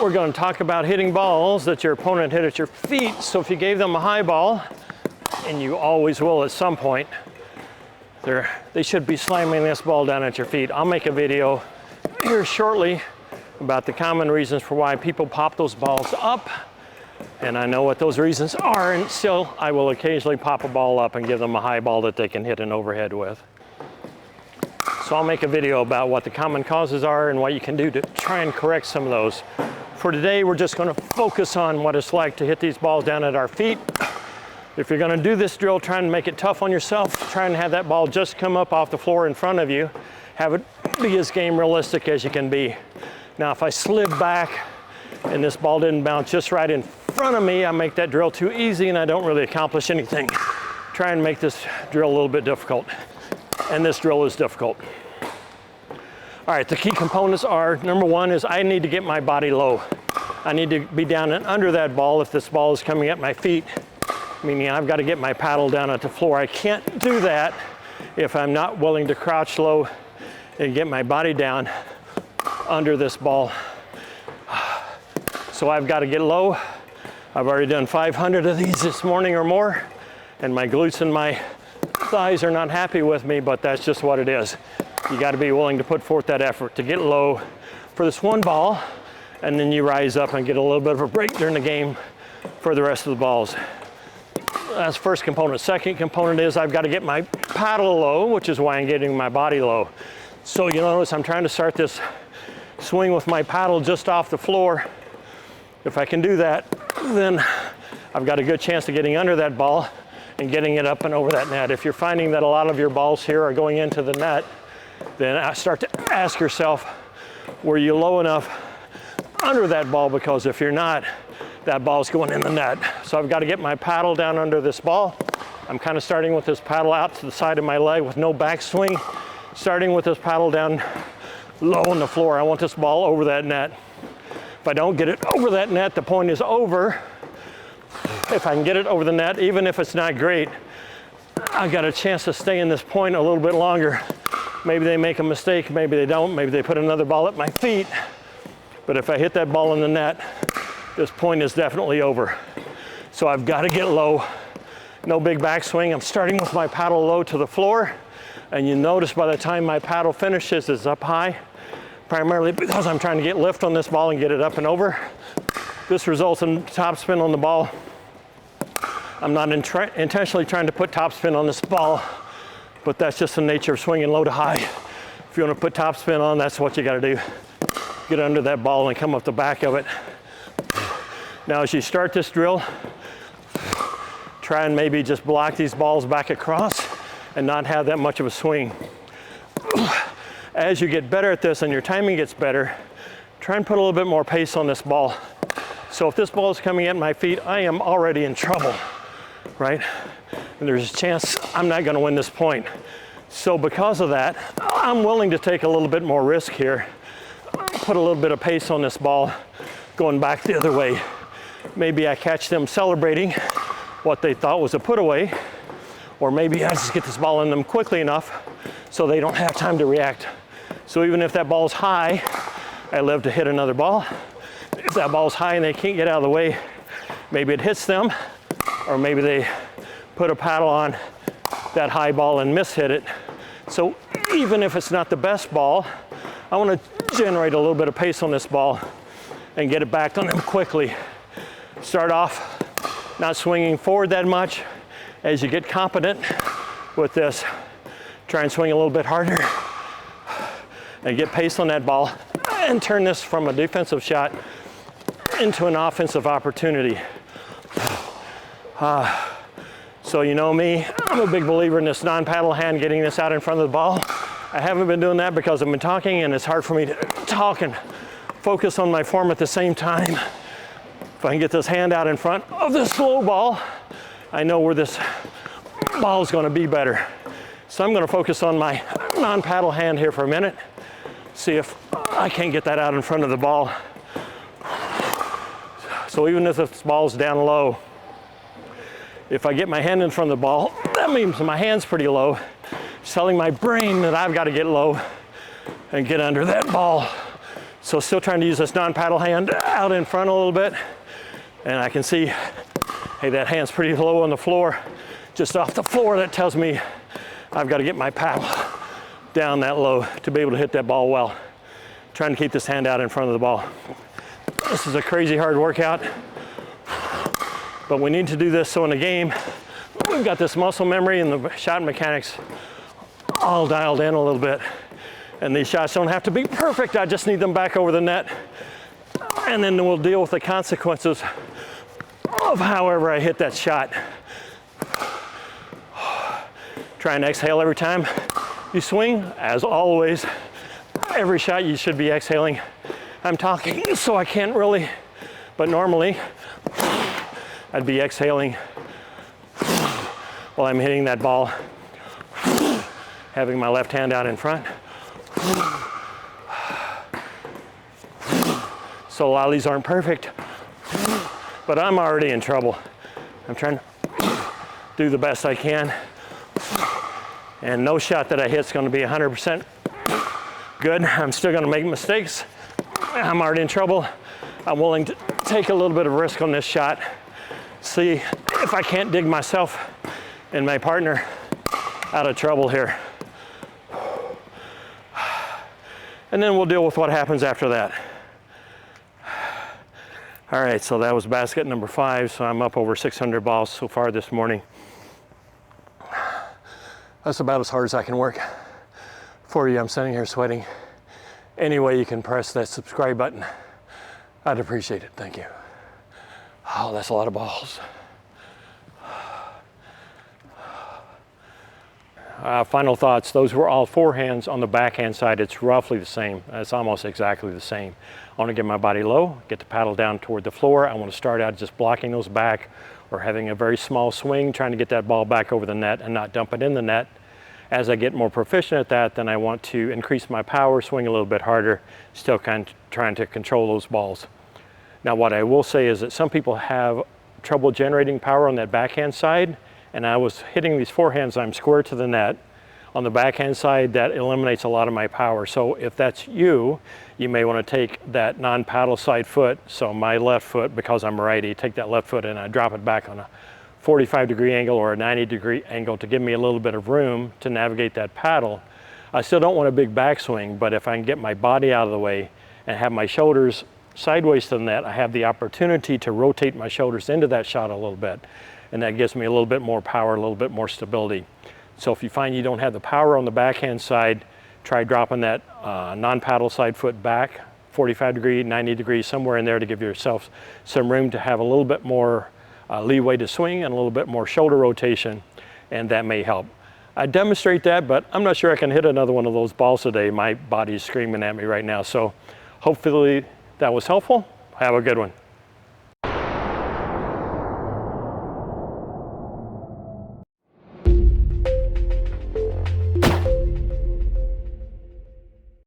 we're going to talk about hitting balls that your opponent hit at your feet. So if you gave them a high ball, and you always will at some point, they should be slamming this ball down at your feet. I'll make a video here shortly about the common reasons for why people pop those balls up. And I know what those reasons are, and still I will occasionally pop a ball up and give them a high ball that they can hit an overhead with. So I'll make a video about what the common causes are and what you can do to try and correct some of those. For today, we're just going to focus on what it's like to hit these balls down at our feet. If you're going to do this drill, try and make it tough on yourself. Try and have that ball just come up off the floor in front of you. Have it be as game realistic as you can be. Now, if I slid back and this ball didn't bounce just right in front of me, I make that drill too easy and I don't really accomplish anything. Try and make this drill a little bit difficult. And this drill is difficult. All right, the key components are, number one is I need to get my body low. I need to be down and under that ball if this ball is coming at my feet, meaning I've got to get my paddle down at the floor. I can't do that if I'm not willing to crouch low and get my body down under this ball. So I've got to get low. I've already done 500 of these this morning or more, and my glutes and my thighs are not happy with me, but that's just what it is. You got to be willing to put forth that effort to get low for this one ball, and then you rise up and get a little bit of a break during the game for the rest of the balls. That's the first component. Second component is I've got to get my paddle low, which is why I'm getting my body low. So you notice I'm trying to start this swing with my paddle just off the floor. If I can do that, then I've got a good chance of getting under that ball and getting it up and over that net. If you're finding that a lot of your balls here are going into the net, then I start to ask yourself, were you low enough under that ball? Because if you're not, that ball's going in the net. So I've got to get my paddle down under this ball. I'm kind of starting with this paddle out to the side of my leg with no backswing, starting with this paddle down low on the floor. I want this ball over that net. If I don't get it over that net, the point is over. If I can get it over the net, even if it's not great, I've got a chance to stay in this point a little bit longer. Maybe they make a mistake, maybe they don't, maybe they put another ball at my feet. But if I hit that ball in the net, this point is definitely over. So I've got to get low. No big backswing. I'm starting with my paddle low to the floor. And you notice by the time my paddle finishes, it's up high, primarily because I'm trying to get lift on this ball and get it up and over. This results in topspin on the ball. I'm not intentionally trying to put topspin on this ball, but that's just the nature of swinging low to high. If you want to put topspin on, that's what you got to do. Get under that ball and come up the back of it. Now, as you start this drill, try and maybe just block these balls back across and not have that much of a swing. As you get better at this and your timing gets better, try and put a little bit more pace on this ball. So if this ball is coming at my feet, I am already in trouble, right? And there's a chance I'm not going to win this point. So because of that, I'm willing to take a little bit more risk here. Put a little bit of pace on this ball going back the other way. Maybe I catch them celebrating what they thought was a put away, or maybe I just get this ball in them quickly enough so they don't have time to react. So even if that ball's high, I live to hit another ball. If that ball's high and they can't get out of the way, maybe it hits them, or maybe they put a paddle on that high ball and mishit it. So even if it's not the best ball, I want to generate a little bit of pace on this ball and get it back on them quickly. Start off not swinging forward that much. As you get competent with this, try and swing a little bit harder and get pace on that ball and turn this from a defensive shot into an offensive opportunity. So you know me, I'm a big believer in this non-paddle hand, getting this out in front of the ball. I haven't been doing that because I've been talking and it's hard for me to talk and focus on my form at the same time. If I can get this hand out in front of the slow ball, I know where this ball is going to be better. So I'm going to focus on my non-paddle hand here for a minute, see if I can't get that out in front of the ball. So even if this ball's down low, if I get my hand in front of the ball, that means my hand's pretty low. It's telling my brain that I've got to get low and get under that ball. So still trying to use this non-paddle hand out in front a little bit. And I can see, hey, that hand's pretty low on the floor. Just off the floor, that tells me I've got to get my paddle down that low to be able to hit that ball well. Trying to keep this hand out in front of the ball. This is a crazy hard workout, but we need to do this so in the game, we've got this muscle memory and the shot mechanics all dialed in a little bit. And these shots don't have to be perfect, I just need them back over the net. And then we'll deal with the consequences of however I hit that shot. Try and exhale every time you swing. As always, every shot you should be exhaling. I'm talking so I can't really, but normally I'd be exhaling while I'm hitting that ball, having my left hand out in front. So a lot of these aren't perfect, but I'm already in trouble. I'm trying to do the best I can. And no shot that I hit is going to be 100% good. I'm still going to make mistakes. I'm already in trouble. I'm willing to take a little bit of risk on this shot. See if I can't dig myself and my partner out of trouble here. And then we'll deal with what happens after that. All right, so that was basket number 5. So I'm up over 600 balls so far this morning. That's about as hard as I can work for you. I'm sitting here sweating. Any way you can press that subscribe button, I'd appreciate it. Thank you. Oh, that's a lot of balls. Final thoughts. Those were all forehands on the backhand side. It's roughly the same. It's almost exactly the same. I want to get my body low, get the paddle down toward the floor. I want to start out just blocking those back or having a very small swing, trying to get that ball back over the net and not dump it in the net. As I get more proficient at that, then I want to increase my power, swing a little bit harder, still kind of trying to control those balls. Now, what I will say is that some people have trouble generating power on that backhand side, and I was hitting these forehands, I'm square to the net. On the backhand side, that eliminates a lot of my power. So if that's you, you may want to take that non-paddle side foot, so my left foot, because I'm righty, take that left foot and I drop it back on a 45-degree angle or a 90-degree angle to give me a little bit of room to navigate that paddle. I still don't want a big backswing, but if I can get my body out of the way and have my shoulders sideways to the net, I have the opportunity to rotate my shoulders into that shot a little bit. And that gives me a little bit more power, a little bit more stability. So if you find you don't have the power on the backhand side, try dropping that non-paddle side foot back, 45 degree, 90 degrees, somewhere in there to give yourself some room to have a little bit more leeway to swing and a little bit more shoulder rotation, and that may help. I demonstrate that, but I'm not sure I can hit another one of those balls today. My body's screaming at me right now. So hopefully that was helpful. Have a good one.